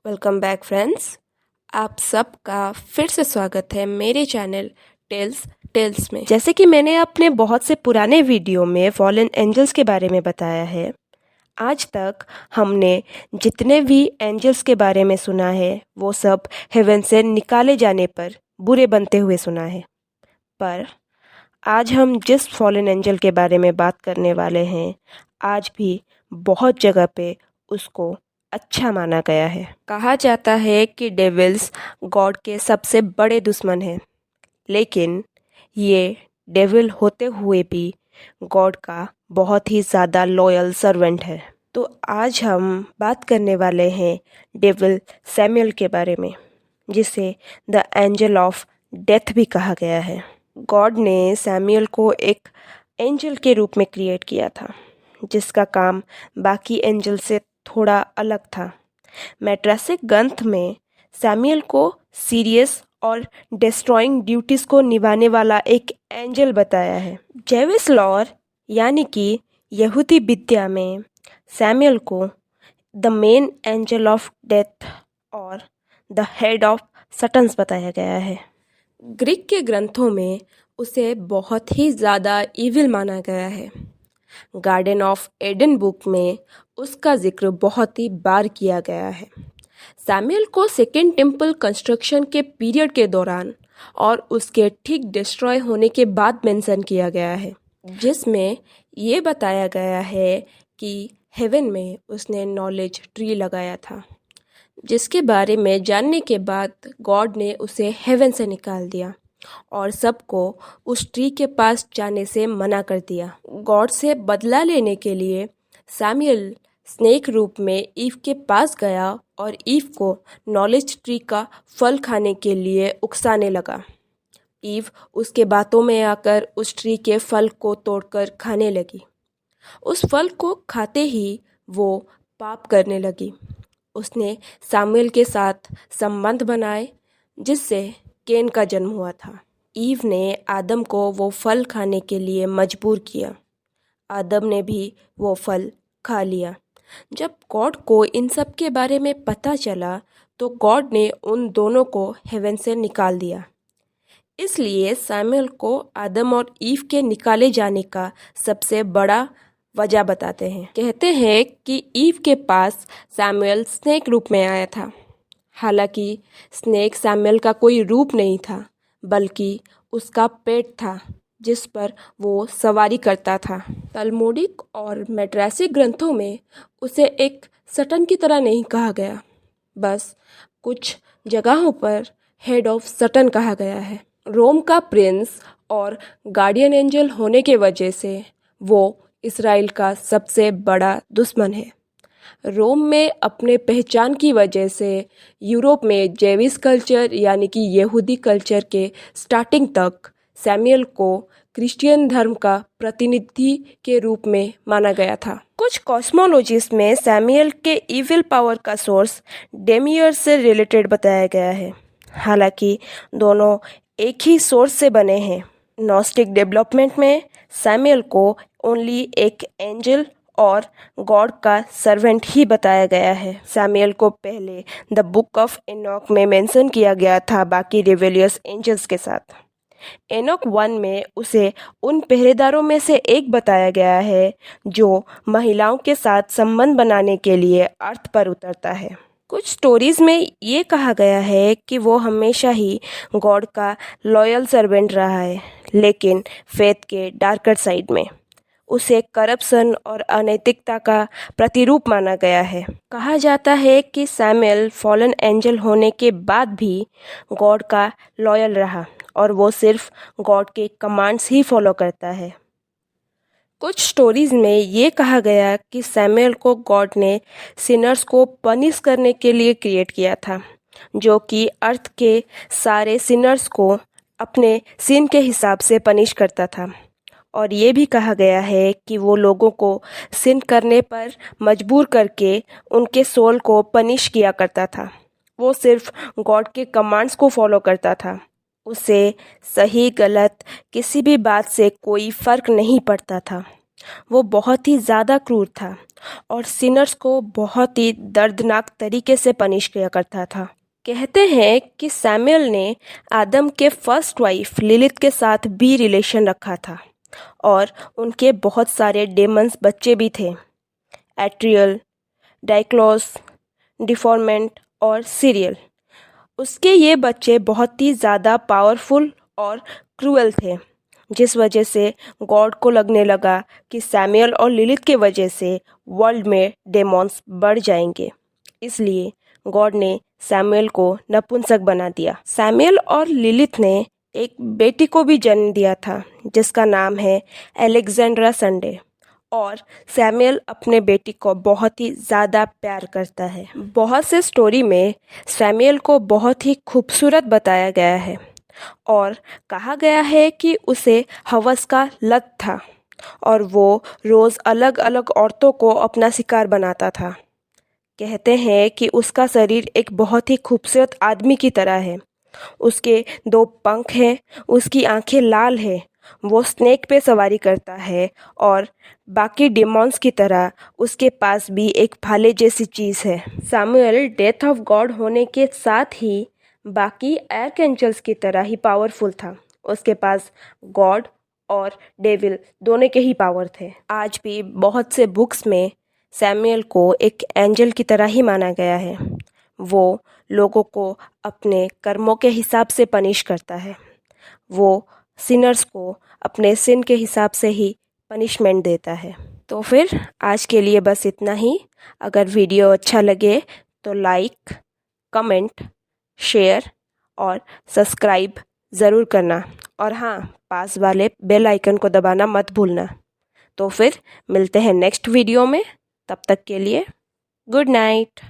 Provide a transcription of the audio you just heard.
Welcome back friends. आप सबका फिर से स्वागत है मेरे चैनल टेल्स में। जैसे कि मैंने अपने बहुत से पुराने वीडियो में फॉलन एंजल्स के बारे में बताया है, आज तक हमने जितने भी एंजल्स के बारे में सुना है वो सब हेवन से निकाले जाने पर बुरे बनते हुए सुना है। पर आज हम जिस फॉलन एंजल के बारे में बात करने वाले हैं, आज भी बहुत जगह पे उसको अच्छा माना गया है। कहा जाता है कि डेविल्स गॉड के सबसे बड़े दुश्मन हैं, लेकिन ये डेविल होते हुए भी गॉड का बहुत ही ज़्यादा लॉयल सर्वेंट है। तो आज हम बात करने वाले हैं डेविल सैमुअल के बारे में, जिसे द एंजल ऑफ डेथ भी कहा गया है। गॉड ने सैमुअल को एक एंजल के रूप में क्रिएट किया था, जिसका काम बाकी एंजल से थोड़ा अलग था। मैट्रासिक ग्रंथ में सैमुअल को सीरियस और डिस्ट्रॉइंग ड्यूटीज को निभाने वाला एक एंजल बताया है। जेविस लॉर यानी कि यहूदी विद्या में सैमुअल को the main angel of death और द हेड ऑफ सटन्स बताया गया है। ग्रीक के ग्रंथों में उसे बहुत ही ज़्यादा इविल माना गया है। गार्डन ऑफ एडन बुक में उसका जिक्र बहुत ही बार किया गया है। सैमुअल को सेकेंड टेम्पल कंस्ट्रक्शन के पीरियड के दौरान और उसके ठीक डिस्ट्रॉय होने के बाद मेंशन किया गया है, जिसमें ये बताया गया है कि हेवन में उसने नॉलेज ट्री लगाया था, जिसके बारे में जानने के बाद गॉड ने उसे हेवन से निकाल दिया और सबको उस ट्री के पास जाने से मना कर दिया। गॉड से बदला लेने के लिए सैमुअल स्नेक रूप में ईव के पास गया और ईव को नॉलेज ट्री का फल खाने के लिए उकसाने लगा। ईव उसके बातों में आकर उस ट्री के फल को तोड़कर खाने लगी। उस फल को खाते ही वो पाप करने लगी। उसने सैमुअल के साथ संबंध बनाए, जिससे केन का जन्म हुआ था। ईव ने आदम को वो फल खाने के लिए मजबूर किया। आदम ने भी वो फल खा लिया। जब गॉड को इन सब के बारे में पता चला तो गॉड ने उन दोनों को हेवन से निकाल दिया। इसलिए सैमुअल को आदम और ईव के निकाले जाने का सबसे बड़ा वजह बताते हैं। कहते हैं कि ईव के पास सैमुअल स्नेक रूप में आया था। हालांकि स्नेक सैमुअल का कोई रूप नहीं था, बल्कि उसका पेट था जिस पर वो सवारी करता था। तलमुडिक और मैट्रासिक ग्रंथों में उसे एक सटन की तरह नहीं कहा गया, बस कुछ जगहों पर हेड ऑफ सटन कहा गया है। रोम का प्रिंस और गार्डियन एंजल होने के वजह से वो इसराइल का सबसे बड़ा दुश्मन है। रोम में अपने पहचान की वजह से यूरोप में जेविस कल्चर यानी कि यहूदी कल्चर के स्टार्टिंग तक सैमुअल को क्रिश्चियन धर्म का प्रतिनिधि के रूप में माना गया था। कुछ कॉस्मोलॉजिस्ट में सैमुअल के इविल पावर का सोर्स डेमियर से रिलेटेड बताया गया है। हालांकि दोनों एक ही सोर्स से बने हैं। नॉस्टिक डेवलपमेंट में सैमुअल को ओनली एक एंजल और गॉड का सर्वेंट ही बताया गया है। सैमुअल को पहले द बुक ऑफ एनॉक में मेंशन किया गया था बाकी रिवेलियस एंजल्स के साथ। एनॉक 1 में उसे उन पहरेदारों में से एक बताया गया है जो महिलाओं के साथ संबंध बनाने के लिए अर्थ पर उतरता है। कुछ स्टोरीज में ये कहा गया है कि वो हमेशा ही गॉड का लॉयल सर्वेंट रहा है, लेकिन फेथ के डार्कर साइड में उसे करप्शन और अनैतिकता का प्रतिरूप माना गया है। कहा जाता है कि सैमुअल फॉलन एंजल होने के बाद भी गॉड का लॉयल रहा और वो सिर्फ गॉड के कमांड्स ही फॉलो करता है। कुछ स्टोरीज में ये कहा गया कि सैमुअल को गॉड ने सिनर्स को पनिश करने के लिए क्रिएट किया था, जो कि अर्थ के सारे सिनर्स को अपने सिन के हिसाब से पनिश करता था। और ये भी कहा गया है कि वो लोगों को सिन करने पर मजबूर करके उनके सोल को पनिश किया करता था। वो सिर्फ गॉड के कमांड्स को फॉलो करता था। उसे सही गलत किसी भी बात से कोई फ़र्क नहीं पड़ता था। वो बहुत ही ज़्यादा क्रूर था और सिनर्स को बहुत ही दर्दनाक तरीके से पनिश किया करता था। कहते हैं कि सैमुअल ने आदम के फर्स्ट वाइफ लिलिथ के साथ भी रिलेशन रखा था और उनके बहुत सारे डेमन्स बच्चे भी थे, एट्रियल, डाइक्लोस, डिफॉर्मेंट और सीरियल। उसके ये बच्चे बहुत ही ज़्यादा पावरफुल और क्रूएल थे, जिस वजह से गॉड को लगने लगा कि सैमुअल और लिलिथ के वजह से वर्ल्ड में डेमॉन्स बढ़ जाएंगे। इसलिए गॉड ने सैमुअल को नपुंसक बना दिया। सैमुअल और लिलिथ ने एक बेटी को भी जन्म दिया था जिसका नाम है एलेक्जेंड्रा संडे। और सैमुअल अपने बेटी को बहुत ही ज़्यादा प्यार करता है। बहुत से स्टोरी में सैमुअल को बहुत ही खूबसूरत बताया गया है और कहा गया है कि उसे हवस का लत था और वो रोज़ अलग अलग औरतों को अपना शिकार बनाता था। कहते हैं कि उसका शरीर एक बहुत ही खूबसूरत आदमी की तरह है। उसके 2 पंख हैं, उसकी आंखें लाल हैं, वो स्नेक पे सवारी करता है और बाकी डिमॉन्स की तरह उसके पास भी एक भाले जैसी चीज़ है। सैमुअल डेथ ऑफ गॉड होने के साथ ही बाकी आर्कएंजल्स की तरह ही पावरफुल था। उसके पास गॉड और डेविल दोनों के ही पावर थे। आज भी बहुत से बुक्स में सैमुअल को एक एंजल की तरह ही माना गया है। वो लोगों को अपने कर्मों के हिसाब से पनिश करता है। वो सिनर्स को अपने सिन के हिसाब से ही पनिशमेंट देता है। तो फिर आज के लिए बस इतना ही। अगर वीडियो अच्छा लगे तो लाइक, कमेंट, शेयर और सब्सक्राइब ज़रूर करना और हाँ, पास वाले बेल आइकन को दबाना मत भूलना। तो फिर मिलते हैं नेक्स्ट वीडियो में। तब तक के लिए गुड नाइट।